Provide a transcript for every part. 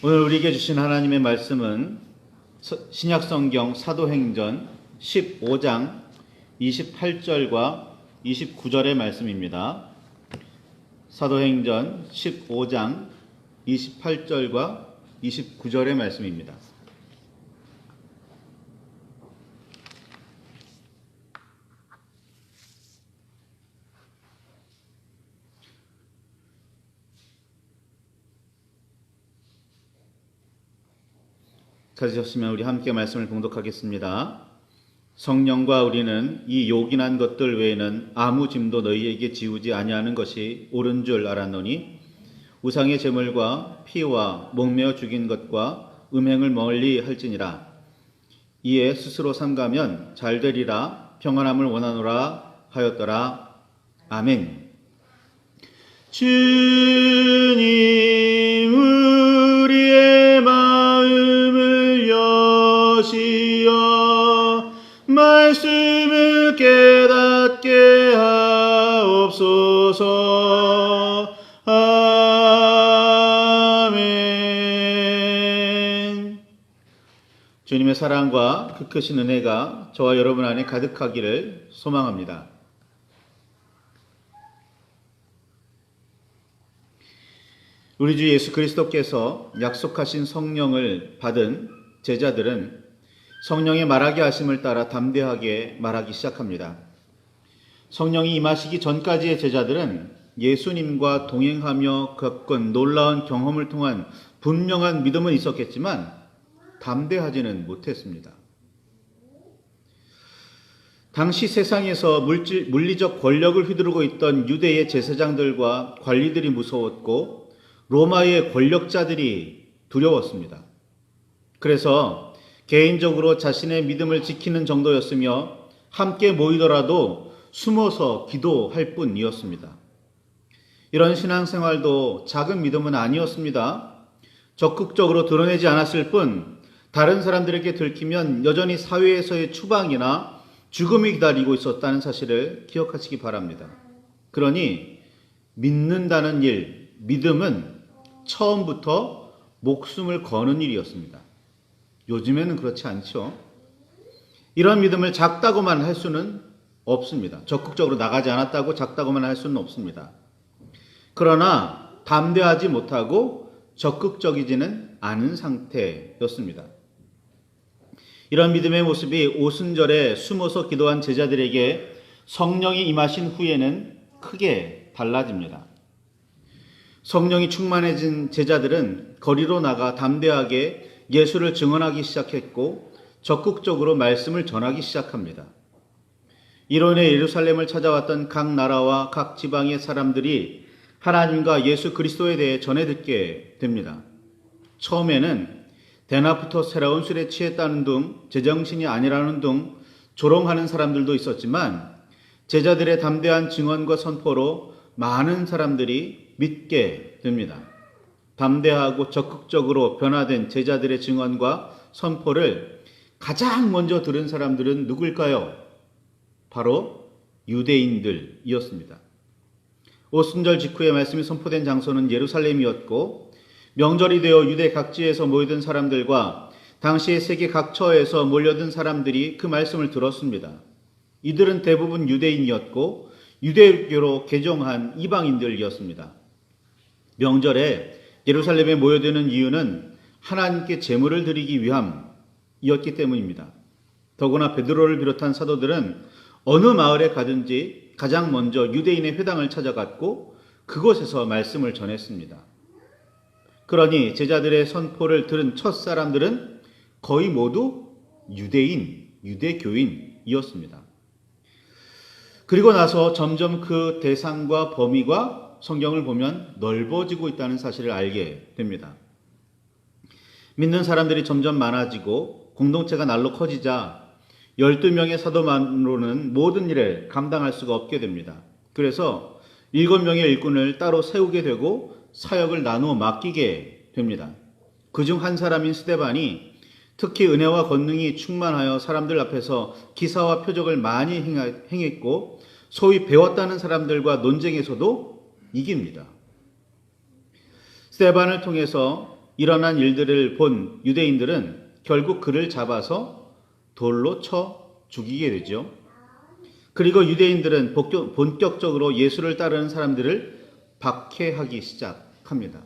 오늘 우리에게 주신 하나님의 말씀은 신약성경 사도행전 15장 28절과 29절의 말씀입니다. 사도행전 15장 28절과 29절의 말씀입니다. 찾으셨으면 우리 함께 말씀을 봉독하겠습니다. 성령과 우리는 이 요긴한 것들 외에는 아무 짐도 너희에게 지우지 아니하는 것이 옳은 줄 알았노니 우상의 제물과 피와 목매어 죽인 것과 음행을 멀리 할지니라. 이에 스스로 삼가면 잘되리라. 평안함을 원하노라 하였더라. 아멘. 주님 우리의 마음을 여시어 말씀을 깨닫게 하옵소서. 아멘. 주님의 사랑과 그 크신 은혜가 저와 여러분 안에 가득하기를 소망합니다. 우리 주 예수 그리스도께서 약속하신 성령을 받은 제자들은 성령의 말하게 하심을 따라 담대하게 말하기 시작합니다. 성령이 임하시기 전까지의 제자들은 예수님과 동행하며 겪은 놀라운 경험을 통한 분명한 믿음은 있었겠지만 담대하지는 못했습니다. 당시 세상에서 물리적 권력을 휘두르고 있던 유대의 제사장들과 관리들이 무서웠고 로마의 권력자들이 두려웠습니다. 그래서 개인적으로 자신의 믿음을 지키는 정도였으며 함께 모이더라도 숨어서 기도할 뿐이었습니다. 이런 신앙생활도 작은 믿음은 아니었습니다. 적극적으로 드러내지 않았을 뿐 다른 사람들에게 들키면 여전히 사회에서의 추방이나 죽음이 기다리고 있었다는 사실을 기억하시기 바랍니다. 그러니 믿는다는 일, 믿음은 처음부터 목숨을 거는 일이었습니다. 요즘에는 그렇지 않죠. 이런 믿음을 작다고만 할 수는 없습니다. 적극적으로 나가지 않았다고 작다고만 할 수는 없습니다. 그러나 담대하지 못하고 적극적이지는 않은 상태였습니다. 이런 믿음의 모습이 오순절에 숨어서 기도한 제자들에게 성령이 임하신 후에는 크게 달라집니다. 성령이 충만해진 제자들은 거리로 나가 담대하게 예수를 증언하기 시작했고 적극적으로 말씀을 전하기 시작합니다. 이로 인해 예루살렘을 찾아왔던 각 나라와 각 지방의 사람들이 하나님과 예수 그리스도에 대해 전해 듣게 됩니다. 처음에는 대낮부터 새로운 술에 취했다는 등 제정신이 아니라는 등 조롱하는 사람들도 있었지만 제자들의 담대한 증언과 선포로 많은 사람들이 믿게 됩니다. 담대하고 적극적으로 변화된 제자들의 증언과 선포를 가장 먼저 들은 사람들은 누굴까요? 바로 유대인들이었습니다. 오순절 직후에 말씀이 선포된 장소는 예루살렘이었고 명절이 되어 유대 각지에서 모여든 사람들과 당시의 세계 각처에서 몰려든 사람들이 그 말씀을 들었습니다. 이들은 대부분 유대인이었고 유대교로 개종한 이방인들이었습니다. 명절에 예루살렘에 모여드는 이유는 하나님께 제물을 드리기 위함이었기 때문입니다. 더구나 베드로를 비롯한 사도들은 어느 마을에 가든지 가장 먼저 유대인의 회당을 찾아갔고 그곳에서 말씀을 전했습니다. 그러니 제자들의 선포를 들은 첫 사람들은 거의 모두 유대교인이었습니다. 그리고 나서 점점 그 대상과 범위가 성경을 보면 넓어지고 있다는 사실을 알게 됩니다. 믿는 사람들이 점점 많아지고 공동체가 날로 커지자 12명의 사도만으로는 모든 일을 감당할 수가 없게 됩니다. 그래서 7명의 일꾼을 따로 세우게 되고 사역을 나누어 맡기게 됩니다. 그중 한 사람인 스데반이 특히 은혜와 권능이 충만하여 사람들 앞에서 기사와 표적을 많이 행했고 소위 배웠다는 사람들과 논쟁에서도 이깁니다. 스데반을 통해서 일어난 일들을 본 유대인들은 결국 그를 잡아서 돌로 쳐 죽이게 되죠. 그리고 유대인들은 본격적으로 예수를 따르는 사람들을 박해하기 시작합니다.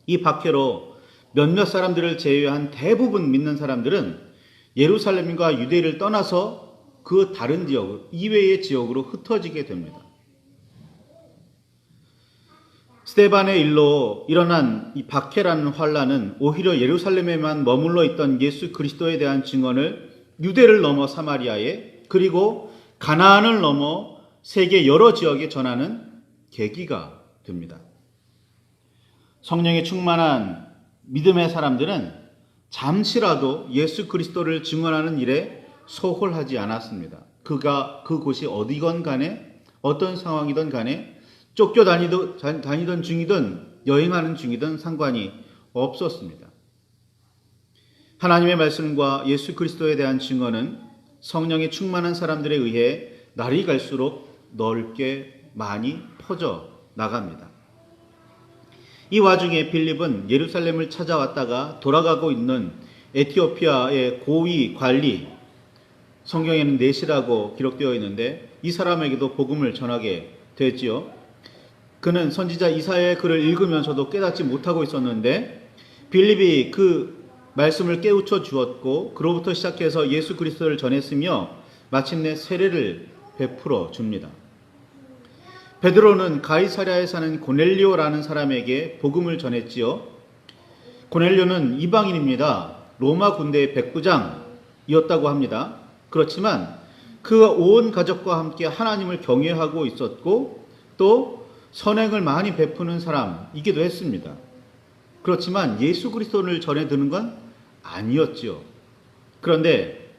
이 박해로 몇몇 사람들을 제외한 대부분 믿는 사람들은 예루살렘과 유대를 떠나서 그 다른 지역, 이외의 지역으로 흩어지게 됩니다. 스데반의 일로 일어난 이 박해라는 환란은 오히려 예루살렘에만 머물러 있던 예수 그리스도에 대한 증언을 유대를 넘어 사마리아에, 그리고 가나안을 넘어 세계 여러 지역에 전하는 계기가 됩니다. 성령에 충만한 믿음의 사람들은 잠시라도 예수 그리스도를 증언하는 일에 소홀하지 않았습니다. 그곳이 어디건 간에, 어떤 상황이든 간에, 다니던 중이든 여행하는 중이든 상관이 없었습니다. 하나님의 말씀과 예수 그리스도에 대한 증언은 성령에 충만한 사람들에 의해 날이 갈수록 넓게 많이 퍼져 나갑니다. 이 와중에 빌립은 예루살렘을 찾아왔다가 돌아가고 있는 에티오피아의 고위 관리, 성경에는 넷이라고 기록되어 있는데 이 사람에게도 복음을 전하게 되지요. 그는 선지자 이사야의 글을 읽으면서도 깨닫지 못하고 있었는데 빌립이 그 말씀을 깨우쳐 주었고 그로부터 시작해서 예수 그리스도를 전했으며 마침내 세례를 베풀어 줍니다. 베드로는 가이사랴에 사는 고넬리오라는 사람에게 복음을 전했지요. 고넬리오는 이방인입니다. 로마 군대의 백부장이었다고 합니다. 그렇지만 그가 온 가족과 함께 하나님을 경외하고 있었고 또 선행을 많이 베푸는 사람이기도 했습니다. 그렇지만 예수 그리스도를 전해 드는 건 아니었지요. 그런데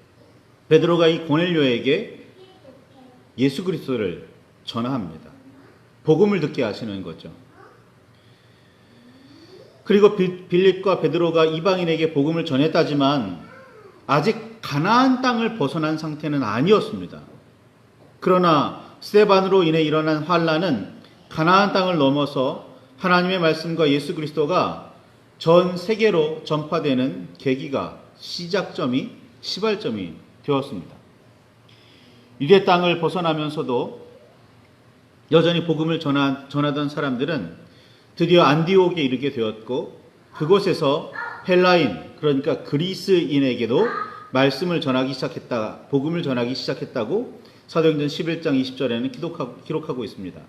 베드로가 이 고넬료에게 예수 그리스도를 전합니다. 복음을 듣게 하시는 거죠. 그리고 빌립과 베드로가 이방인에게 복음을 전했다지만 아직 가나안 땅을 벗어난 상태는 아니었습니다. 그러나 스데반으로 인해 일어난 환란은 가나안 땅을 넘어서 하나님의 말씀과 예수 그리스도가 전 세계로 전파되는 계기가, 시발점이 되었습니다. 유대 땅을 벗어나면서도 여전히 복음을 전하던 사람들은 드디어 안디옥에 이르게 되었고 그곳에서 헬라인, 그러니까 그리스인에게도 복음을 전하기 시작했다고 사도행전 11장 20절에는 기록하고 있습니다.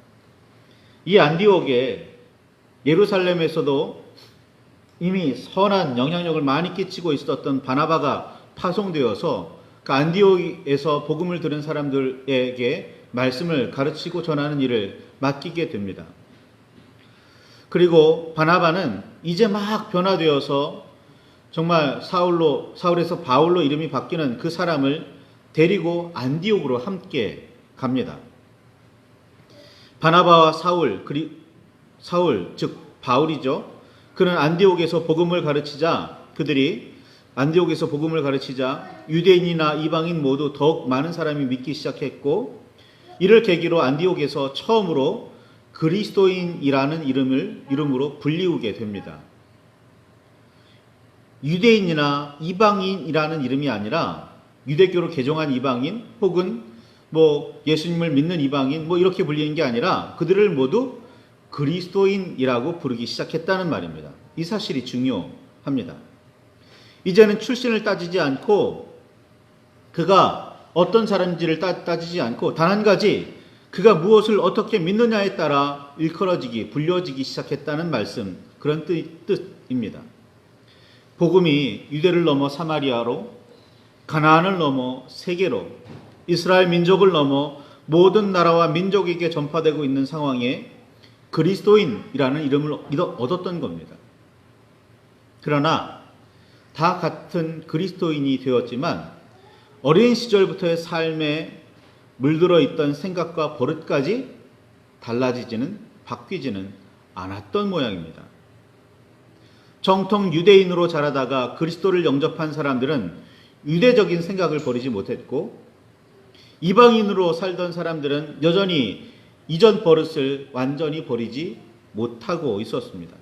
이 안디옥에 예루살렘에서도 이미 선한 영향력을 많이 끼치고 있었던 바나바가 파송되어서 그 안디옥에서 복음을 들은 사람들에게 말씀을 가르치고 전하는 일을 맡기게 됩니다. 그리고 바나바는 이제 막 변화되어서 정말 사울에서 바울로 이름이 바뀌는 그 사람을 데리고 안디옥으로 함께 갑니다. 바나바와 사울, 즉 바울이죠. 그는 그들이 안디옥에서 복음을 가르치자 유대인이나 이방인 모두 더욱 많은 사람이 믿기 시작했고 이를 계기로 안디옥에서 처음으로 그리스도인이라는 이름으로 불리우게 됩니다. 유대인이나 이방인이라는 이름이 아니라 유대교로 개종한 이방인 혹은 예수님을 믿는 이방인 이렇게 불리는 게 아니라 그들을 모두 그리스도인이라고 부르기 시작했다는 말입니다. 이 사실이 중요합니다. 이제는 출신을 따지지 않고 그가 어떤 사람인지를 따지지 않고 단 한 가지 그가 무엇을 어떻게 믿느냐에 따라 불려지기 시작했다는 말씀, 그런 뜻입니다. 복음이 유대를 넘어 사마리아로, 가나안을 넘어 세계로, 이스라엘 민족을 넘어 모든 나라와 민족에게 전파되고 있는 상황에 그리스도인이라는 이름을 얻었던 겁니다. 그러나 다 같은 그리스도인이 되었지만 어린 시절부터의 삶에 물들어 있던 생각과 버릇까지 바뀌지는 않았던 모양입니다. 정통 유대인으로 자라다가 그리스도를 영접한 사람들은 유대적인 생각을 버리지 못했고 이방인으로 살던 사람들은 여전히 이전 버릇을 완전히 버리지 못하고 있었습니다.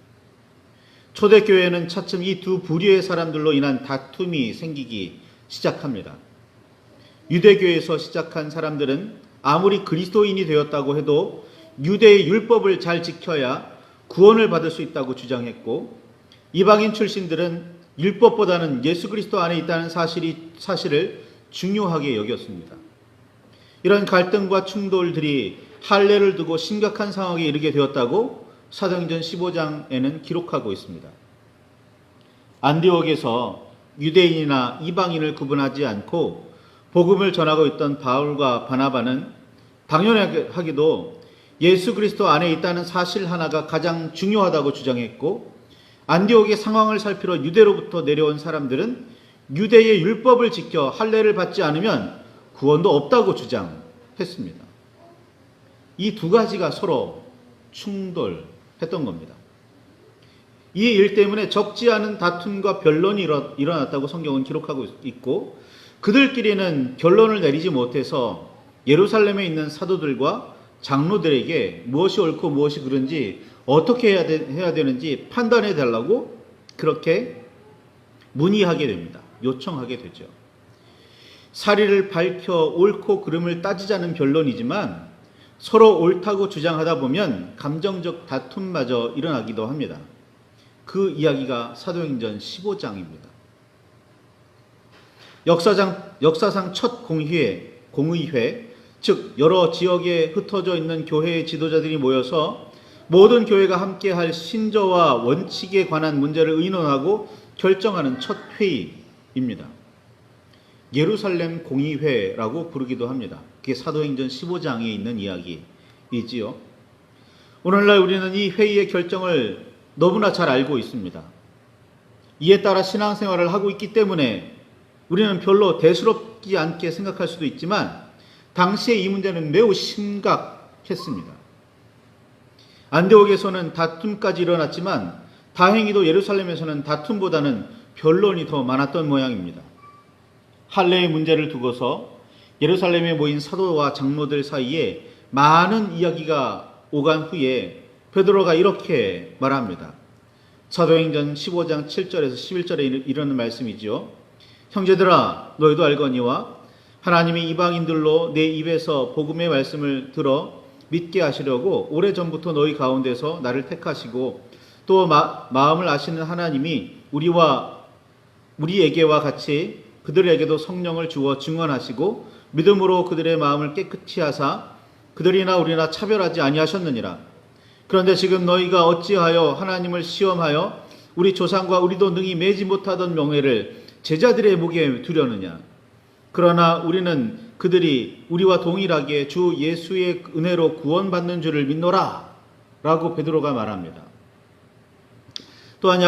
초대교회는 차츰 이 두 부류의 사람들로 인한 다툼이 생기기 시작합니다. 유대교에서 시작한 사람들은 아무리 그리스도인이 되었다고 해도 유대의 율법을 잘 지켜야 구원을 받을 수 있다고 주장했고, 이방인 출신들은 율법보다는 예수 그리스도 안에 있다는 사실을 중요하게 여겼습니다. 이런 갈등과 충돌들이 할례를 두고 심각한 상황에 이르게 되었다고 사도행전 15장에는 기록하고 있습니다. 안디옥에서 유대인이나 이방인을 구분하지 않고 복음을 전하고 있던 바울과 바나바는 당연하게도 예수 그리스도 안에 있다는 사실 하나가 가장 중요하다고 주장했고, 안디옥의 상황을 살피러 유대로부터 내려온 사람들은 유대의 율법을 지켜 할례를 받지 않으면 구원도 없다고 주장했습니다. 이 두 가지가 서로 충돌했던 겁니다. 이 일 때문에 적지 않은 다툼과 변론이 일어났다고 성경은 기록하고 있고, 그들끼리는 결론을 내리지 못해서 예루살렘에 있는 사도들과 장로들에게 무엇이 옳고 무엇이 그른지 어떻게 해야 되는지 판단해 달라고 그렇게 문의하게 됩니다. 요청하게 되죠. 사리를 밝혀 옳고 그름을 따지자는 변론이지만 서로 옳다고 주장하다 보면 감정적 다툼마저 일어나기도 합니다. 그 이야기가 사도행전 15장입니다. 역사상 첫 공의회, 즉 여러 지역에 흩어져 있는 교회의 지도자들이 모여서 모든 교회가 함께할 신조와 원칙에 관한 문제를 의논하고 결정하는 첫 회의입니다. 예루살렘 공의회라고 부르기도 합니다. 그게 사도행전 15장에 있는 이야기이지요. 오늘날 우리는 이 회의의 결정을 너무나 잘 알고 있습니다. 이에 따라 신앙생활을 하고 있기 때문에 우리는 별로 대수롭지 않게 생각할 수도 있지만 당시에 이 문제는 매우 심각했습니다. 안디옥에서는 다툼까지 일어났지만 다행히도 예루살렘에서는 다툼보다는 변론이 더 많았던 모양입니다. 할례의 문제를 두고서 예루살렘에 모인 사도와 장로들 사이에 많은 이야기가 오간 후에 베드로가 이렇게 말합니다. 사도행전 15장 7절에서 11절에 이르는 말씀이죠. 형제들아, 너희도 알거니와 하나님이 이방인들로 내 입에서 복음의 말씀을 들어 믿게 하시려고 오래전부터 너희 가운데서 나를 택하시고 또 마음을 아시는 하나님이 우리에게와 같이 그들에게도 성령을 주어 증언하시고 믿음으로 그들의 마음을 깨끗이 하사 그들이나 우리나 차별하지 아니하셨느니라. 그런데 지금 너희가 어찌하여 하나님을 시험하여 우리 조상과 우리도 능히 매지 못하던 명예를 제자들의 목에 두려느냐. 그러나 우리는 그들이 우리와 동일하게 주 예수의 은혜로 구원받는 줄을 믿노라 라고 베드로가 말합니다. 또한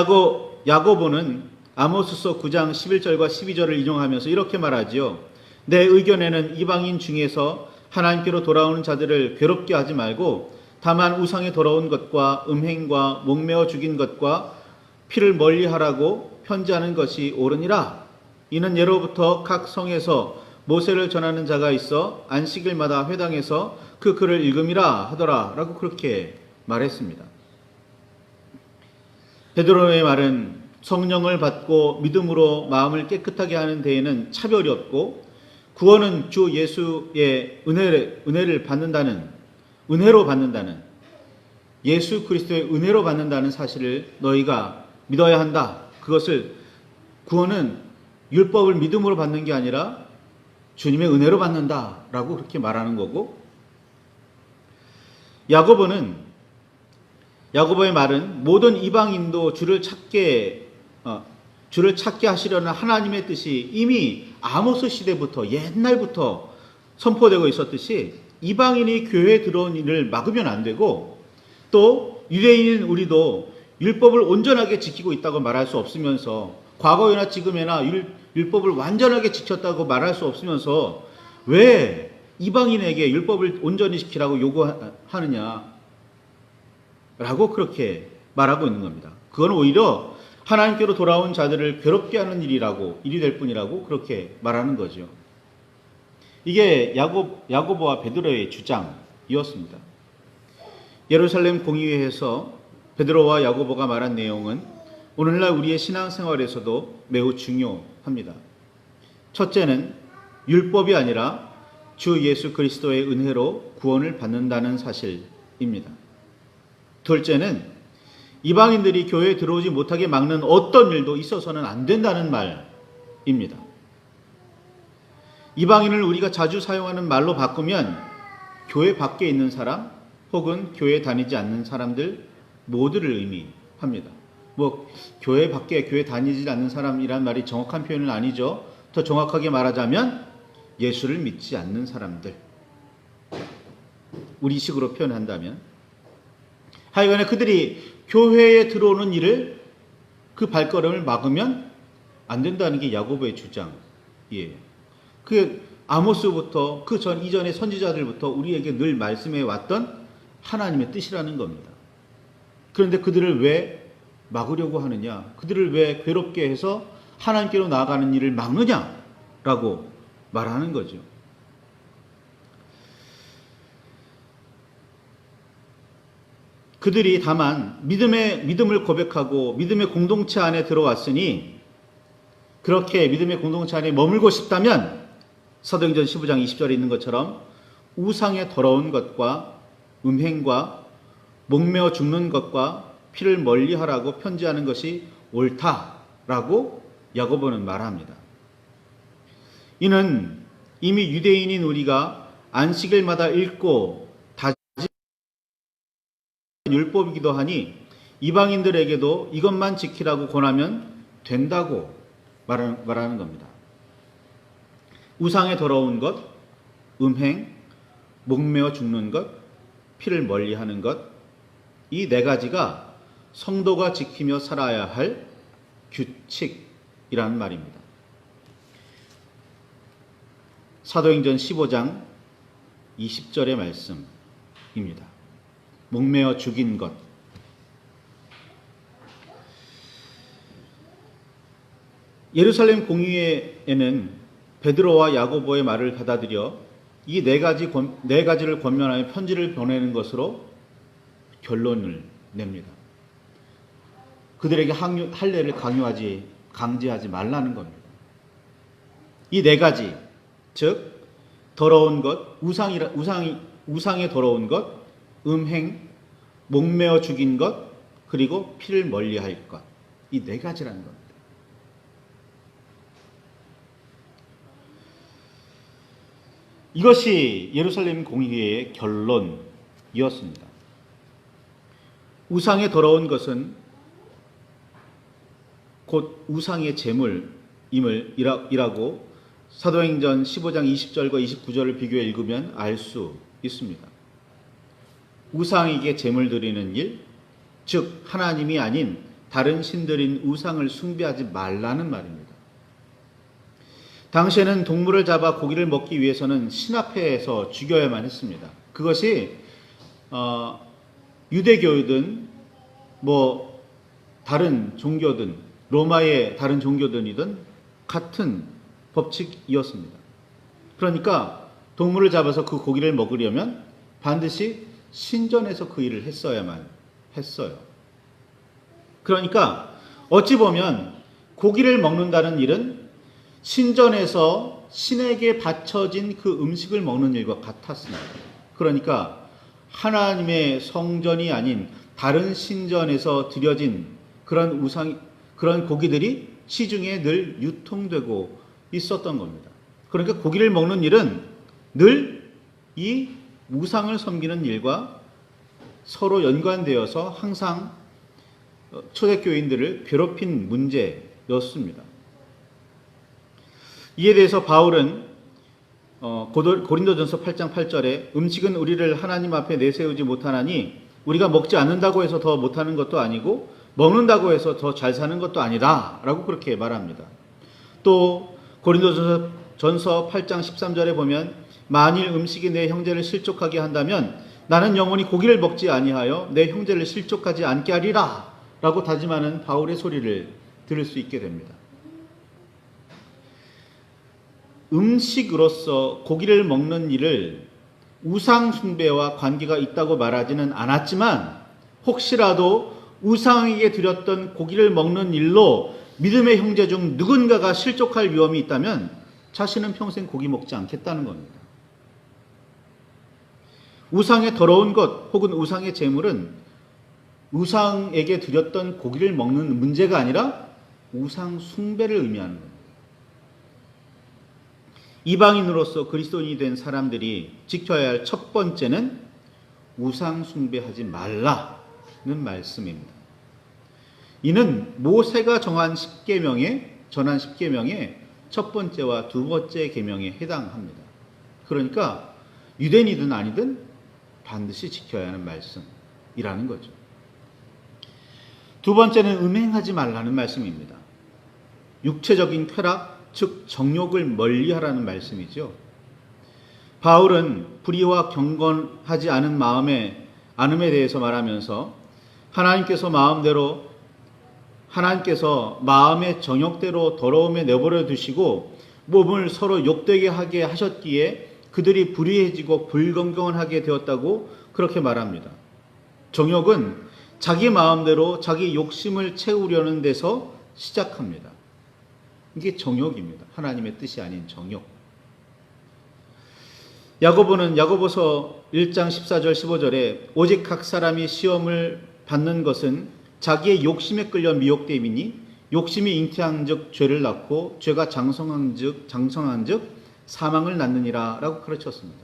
야고보는 아모스서 9장 11절과 12절을 인용하면서 이렇게 말하지요. 내 의견에는 이방인 중에서 하나님께로 돌아오는 자들을 괴롭게 하지 말고 다만 우상에 돌아온 것과 음행과 목매어 죽인 것과 피를 멀리하라고 편지하는 것이 옳으니라. 이는 예로부터 각 성에서 모세를 전하는 자가 있어 안식일마다 회당에서 그 글을 읽음이라 하더라 라고 그렇게 말했습니다. 베드로의 말은 성령을 받고 믿음으로 마음을 깨끗하게 하는 데에는 차별이 없고 구원은 주 예수의 은혜로 받는다는 예수 그리스도의 은혜로 받는다는 사실을 너희가 믿어야 한다. 그것을 구원은 율법을 믿음으로 받는 게 아니라 주님의 은혜로 받는다라고 그렇게 말하는 거고, 야고보의 말은 모든 이방인도 주를 찾게 하시려는 하나님의 뜻이 이미 아모스 시대부터 옛날부터 선포되고 있었듯이 이방인이 교회에 들어온 일을 막으면 안 되고, 또 유대인인 우리도 율법을 온전하게 지키고 있다고 말할 수 없으면서 과거에나 지금에나 율법을 완전하게 지켰다고 말할 수 없으면서 왜 이방인에게 율법을 온전히 지키라고 요구하느냐 라고 그렇게 말하고 있는 겁니다. 그건 오히려 하나님께로 돌아온 자들을 괴롭게 하는 일이 될 뿐이라고 그렇게 말하는 거죠. 이게 야고보와 베드로의 주장이었습니다. 예루살렘 공의회에서 베드로와 야고보가 말한 내용은 오늘날 우리의 신앙생활에서도 매우 중요합니다. 첫째는 율법이 아니라 주 예수 그리스도의 은혜로 구원을 받는다는 사실입니다. 둘째는 이방인들이 교회에 들어오지 못하게 막는 어떤 일도 있어서는 안 된다는 말입니다. 이방인을 우리가 자주 사용하는 말로 바꾸면 교회 밖에 있는 사람 혹은 교회 다니지 않는 사람들 모두를 의미합니다. 교회 밖에 교회 다니지 않는 사람이란 말이 정확한 표현은 아니죠. 더 정확하게 말하자면 예수를 믿지 않는 사람들, 우리식으로 표현한다면, 하여간에 그들이 교회에 들어오는 일을, 그 발걸음을 막으면 안 된다는 게 야고보의 주장이에요. 그 아모스부터 그 이전의 선지자들부터 우리에게 늘 말씀해 왔던 하나님의 뜻이라는 겁니다. 그런데 그들을 왜 막으려고 하느냐, 그들을 왜 괴롭게 해서 하나님께로 나아가는 일을 막느냐라고 말하는 거죠. 그들이 다만 믿음을 고백하고 믿음의 공동체 안에 들어왔으니, 그렇게 믿음의 공동체 안에 머물고 싶다면 사도행전 15장 20절에 있는 것처럼 우상의 더러운 것과 음행과 목매어 죽는 것과 피를 멀리하라고 편지하는 것이 옳다라고 야고보는 말합니다. 이는 이미 유대인인 우리가 안식일마다 읽고 다진 율법이기도 하니 이방인들에게도 이것만 지키라고 권하면 된다고 말하는 겁니다. 우상의 더러운 것, 음행, 목매어 죽는 것, 피를 멀리하는 것, 이 네 가지가 성도가 지키며 살아야 할 규칙이라는 말입니다. 사도행전 15장 20절의 말씀입니다. 목매어 죽인 것. 예루살렘 공의회에는 베드로와 야고보의 말을 받아들여 이 네 가지를 권면하여 편지를 보내는 것으로 결론을 냅니다. 그들에게 할례를 강제하지 말라는 겁니다. 이 네 가지, 즉 더러운 것, 우상의 더러운 것, 음행, 목매어 죽인 것, 그리고 피를 멀리할 것, 이 네 가지라는 겁니다. 이것이 예루살렘 공의회의 결론이었습니다. 우상의 더러운 것은 곧 우상의 제물임이라고 사도행전 15장 20절과 29절을 비교해 읽으면 알 수 있습니다. 우상에게 제물 드리는 일, 즉 하나님이 아닌 다른 신들인 우상을 숭배하지 말라는 말입니다. 당시에는 동물을 잡아 고기를 먹기 위해서는 신 앞에서 죽여야만 했습니다. 그것이 유대교이든 다른 종교든 로마의 다른 종교든이든 같은 법칙이었습니다. 그러니까 동물을 잡아서 그 고기를 먹으려면 반드시 신전에서 그 일을 했어야만 했어요. 그러니까 어찌 보면 고기를 먹는다는 일은 신전에서 신에게 바쳐진 그 음식을 먹는 일과 같았습니다. 그러니까 하나님의 성전이 아닌 다른 신전에서 드려진 그런 고기들이 시중에 늘 유통되고 있었던 겁니다. 그러니까 고기를 먹는 일은 늘 이 우상을 섬기는 일과 서로 연관되어서 항상 초대교인들을 괴롭힌 문제였습니다. 이에 대해서 바울은 고린도전서 8장 8절에 음식은 우리를 하나님 앞에 내세우지 못하나니 우리가 먹지 않는다고 해서 더 못하는 것도 아니고 먹는다고 해서 더 잘 사는 것도 아니다 라고 그렇게 말합니다. 또 고린도전서 8장 13절에 보면 만일 음식이 내 형제를 실족하게 한다면 나는 영원히 고기를 먹지 아니하여 내 형제를 실족하지 않게 하리라 라고 다짐하는 바울의 소리를 들을 수 있게 됩니다. 음식으로서 고기를 먹는 일을 우상 숭배와 관계가 있다고 말하지는 않았지만 혹시라도 우상에게 드렸던 고기를 먹는 일로 믿음의 형제 중 누군가가 실족할 위험이 있다면 자신은 평생 고기 먹지 않겠다는 겁니다. 우상의 더러운 것 혹은 우상의 제물은 우상에게 드렸던 고기를 먹는 문제가 아니라 우상 숭배를 의미하는 겁니다. 이방인으로서 그리스도인이 된 사람들이 지켜야 할 첫 번째는 우상 숭배하지 말라는 말씀입니다. 이는 모세가 전한 10계명의 첫 번째와 두 번째 계명에 해당합니다. 그러니까 유대인이든 아니든 반드시 지켜야 하는 말씀이라는 거죠. 두 번째는 음행하지 말라는 말씀입니다. 육체적인 쾌락, 즉 정욕을 멀리하라는 말씀이죠. 바울은 불의와 경건하지 않은 마음에 대해서 말하면서 하나님께서 마음의 정욕대로 더러움에 내버려 두시고 몸을 서로 욕되게 하게 하셨기에 그들이 불의해지고 불건강하게 되었다고 그렇게 말합니다. 정욕은 자기 마음대로 자기 욕심을 채우려는 데서 시작합니다. 이게 정욕입니다. 하나님의 뜻이 아닌 정욕. 야고보는 야고보서 1장 14절 15절에 오직 각 사람이 시험을 받는 것은 자기의 욕심에 끌려 미혹됨이니 욕심이 잉태한즉 죄를 낳고 죄가 장성한즉 사망을 낳느니라 라고 가르쳤습니다.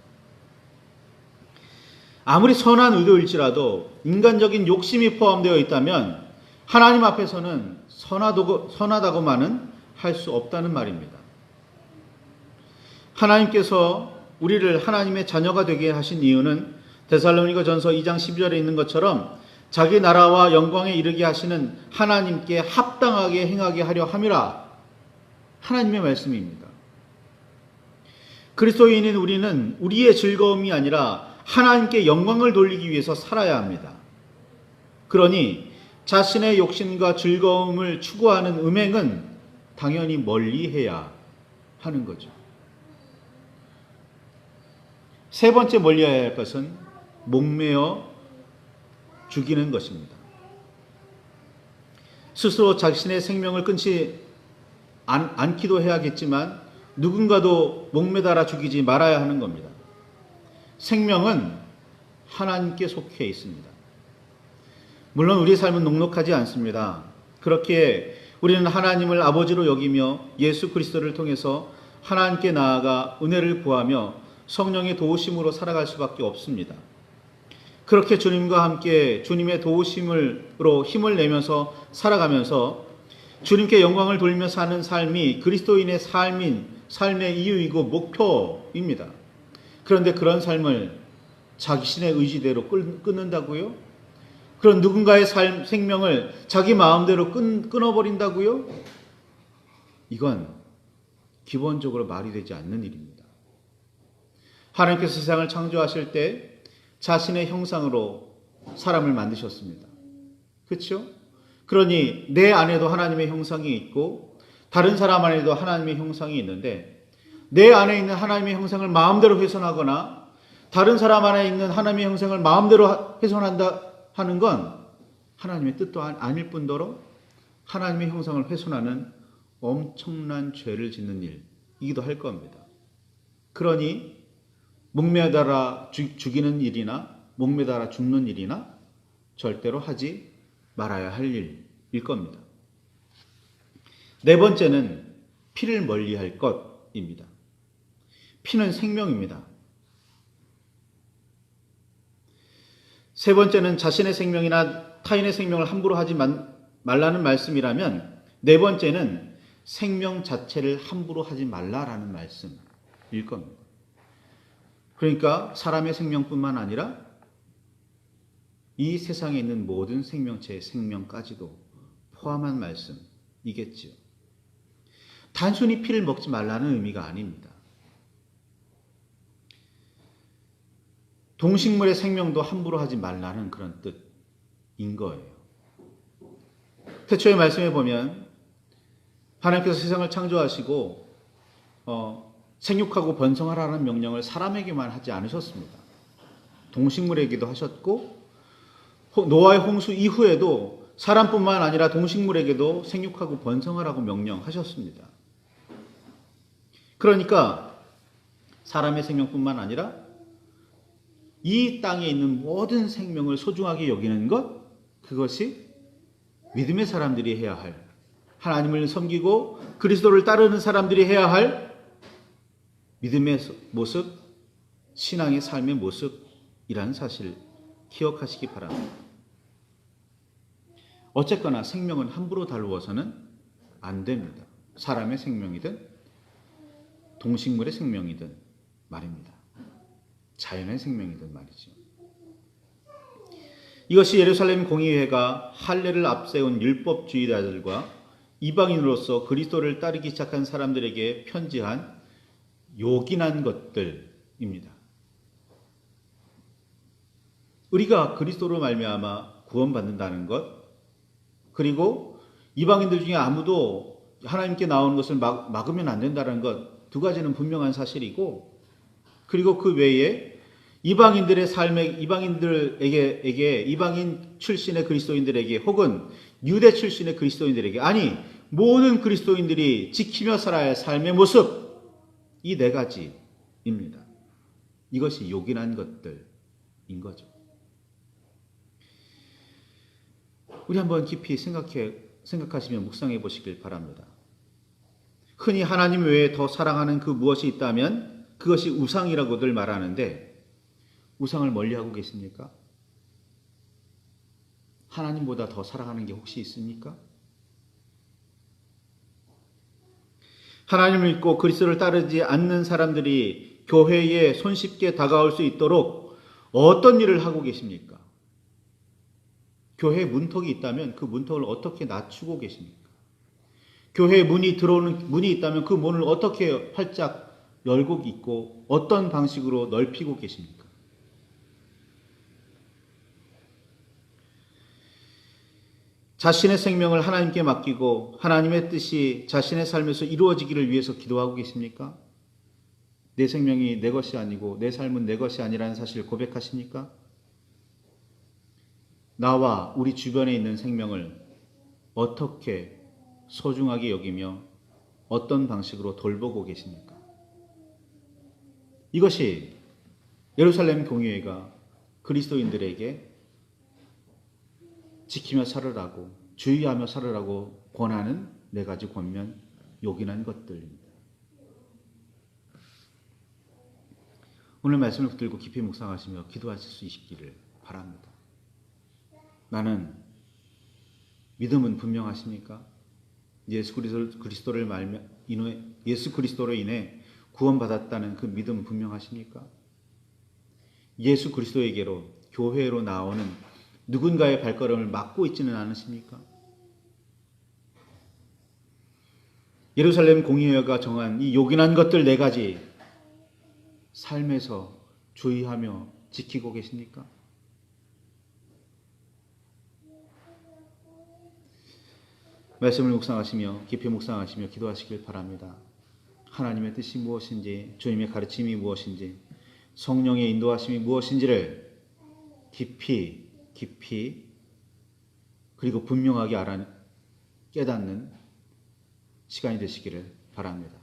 아무리 선한 의도일지라도 인간적인 욕심이 포함되어 있다면 하나님 앞에서는 선하다고만은 할 수 없다는 말입니다. 하나님께서 우리를 하나님의 자녀가 되게 하신 이유는 데살로니가전서 2장 12절에 있는 것처럼 자기 나라와 영광에 이르게 하시는 하나님께 합당하게 행하게 하려 함이라. 하나님의 말씀입니다. 그리스도인인 우리는 우리의 즐거움이 아니라 하나님께 영광을 돌리기 위해서 살아야 합니다. 그러니 자신의 욕심과 즐거움을 추구하는 음행은 당연히 멀리해야 하는 거죠. 세 번째 멀리해야 할 것은 목매어 죽이는 것입니다. 스스로 자신의 생명을 끊지 않기도 해야겠지만 누군가도 목매달아 죽이지 말아야 하는 겁니다. 생명은 하나님께 속해 있습니다. 물론 우리 삶은 녹록하지 않습니다. 그렇기에 우리는 하나님을 아버지로 여기며 예수 그리스도를 통해서 하나님께 나아가 은혜를 구하며 성령의 도우심으로 살아갈 수밖에 없습니다. 그렇게 주님과 함께 주님의 도우심으로 힘을 내면서 살아가면서 주님께 영광을 돌리며 사는 삶이 그리스도인의 삶의 이유이고 목표입니다. 그런데 그런 삶을 자신의 의지대로 끊는다고요? 그런 누군가의 생명을 자기 마음대로 끊어버린다고요? 이건 기본적으로 말이 되지 않는 일입니다. 하나님께서 세상을 창조하실 때 자신의 형상으로 사람을 만드셨습니다. 그렇죠? 그러니 내 안에도 하나님의 형상이 있고 다른 사람 안에도 하나님의 형상이 있는데 내 안에 있는 하나님의 형상을 마음대로 훼손하거나 다른 사람 안에 있는 하나님의 형상을 마음대로 훼손한다 하는 건 하나님의 뜻도 아닐 뿐더러 하나님의 형상을 훼손하는 엄청난 죄를 짓는 일이기도 할 겁니다. 그러니 목매달아 죽이는 일이나 목매달아 죽는 일이나 절대로 하지 말아야 할 일일 겁니다. 네 번째는 피를 멀리할 것입니다. 피는 생명입니다. 세 번째는 자신의 생명이나 타인의 생명을 함부로 하지 말라는 말씀이라면 네 번째는 생명 자체를 함부로 하지 말라라는 말씀일 겁니다. 그러니까 사람의 생명뿐만 아니라 이 세상에 있는 모든 생명체의 생명까지도 포함한 말씀이겠지요. 단순히 피를 먹지 말라는 의미가 아닙니다. 동식물의 생명도 함부로 하지 말라는 그런 뜻인 거예요. 태초의 말씀에 보면 하나님께서 세상을 창조하시고 생육하고 번성하라는 명령을 사람에게만 하지 않으셨습니다. 동식물에게도 하셨고 노아의 홍수 이후에도 사람뿐만 아니라 동식물에게도 생육하고 번성하라고 명령하셨습니다. 그러니까 사람의 생명뿐만 아니라 이 땅에 있는 모든 생명을 소중하게 여기는 것, 그것이 믿음의 사람들이 해야 할, 하나님을 섬기고 그리스도를 따르는 사람들이 해야 할 믿음의 모습, 신앙의 삶의 모습이라는 사실 기억하시기 바랍니다. 어쨌거나 생명은 함부로 다루어서는 안 됩니다. 사람의 생명이든 동식물의 생명이든 말입니다. 자연의 생명이든 말이죠. 이것이 예루살렘 공의회가 할례를 앞세운 율법주의자들과 이방인으로서 그리스도를 따르기 시작한 사람들에게 편지한 요긴한 것들입니다. 우리가 그리스도로 말미암아 구원받는다는 것, 그리고 이방인들 중에 아무도 하나님께 나오는 것을 막으면 안 된다는 것, 두 가지는 분명한 사실이고, 그리고 그 외에 이방인들의 삶에, 이방인들에게, 이방인 출신의 그리스도인들에게, 혹은 유대 출신의 그리스도인들에게, 아니 모든 그리스도인들이 지키며 살아야 할 삶의 모습, 이 네 가지입니다. 이것이 요긴한 것들인 거죠. 우리 한번 깊이 생각하시며 묵상해 보시길 바랍니다. 흔히 하나님 외에 더 사랑하는 그 무엇이 있다면 그것이 우상이라고들 말하는데, 우상을 멀리하고 계십니까? 하나님보다 더 사랑하는 게 혹시 있습니까? 하나님을 믿고 그리스도를 따르지 않는 사람들이 교회에 손쉽게 다가올 수 있도록 어떤 일을 하고 계십니까? 교회에 문턱이 있다면 그 문턱을 어떻게 낮추고 계십니까? 교회에 문이 있다면 그 문을 어떻게 활짝 열고 있고 어떤 방식으로 넓히고 계십니까? 자신의 생명을 하나님께 맡기고 하나님의 뜻이 자신의 삶에서 이루어지기를 위해서 기도하고 계십니까? 내 생명이 내 것이 아니고 내 삶은 내 것이 아니라는 사실을 고백하십니까? 나와 우리 주변에 있는 생명을 어떻게 소중하게 여기며 어떤 방식으로 돌보고 계십니까? 이것이 예루살렘 공의회가 그리스도인들에게 지키며 살으라고, 주의하며 살으라고 권하는 네 가지 권면, 요긴한 것들입니다. 오늘 말씀을 붙들고 깊이 묵상하시며 기도하실 수 있기를 바랍니다. 나는 믿음은 분명하십니까? 예수 그리스도로 인해 구원받았다는 그 믿음은 분명하십니까? 예수 그리스도에게로, 교회로 나오는 누군가의 발걸음을 막고 있지는 않으십니까? 예루살렘 공의회가 정한 이 요긴한 것들 네 가지, 삶에서 주의하며 지키고 계십니까? 말씀을 묵상하시며 깊이 묵상하시며 기도하시길 바랍니다. 하나님의 뜻이 무엇인지, 주님의 가르침이 무엇인지, 성령의 인도하심이 무엇인지를 깊이 그리고 분명하게 깨닫는 시간이 되시기를 바랍니다.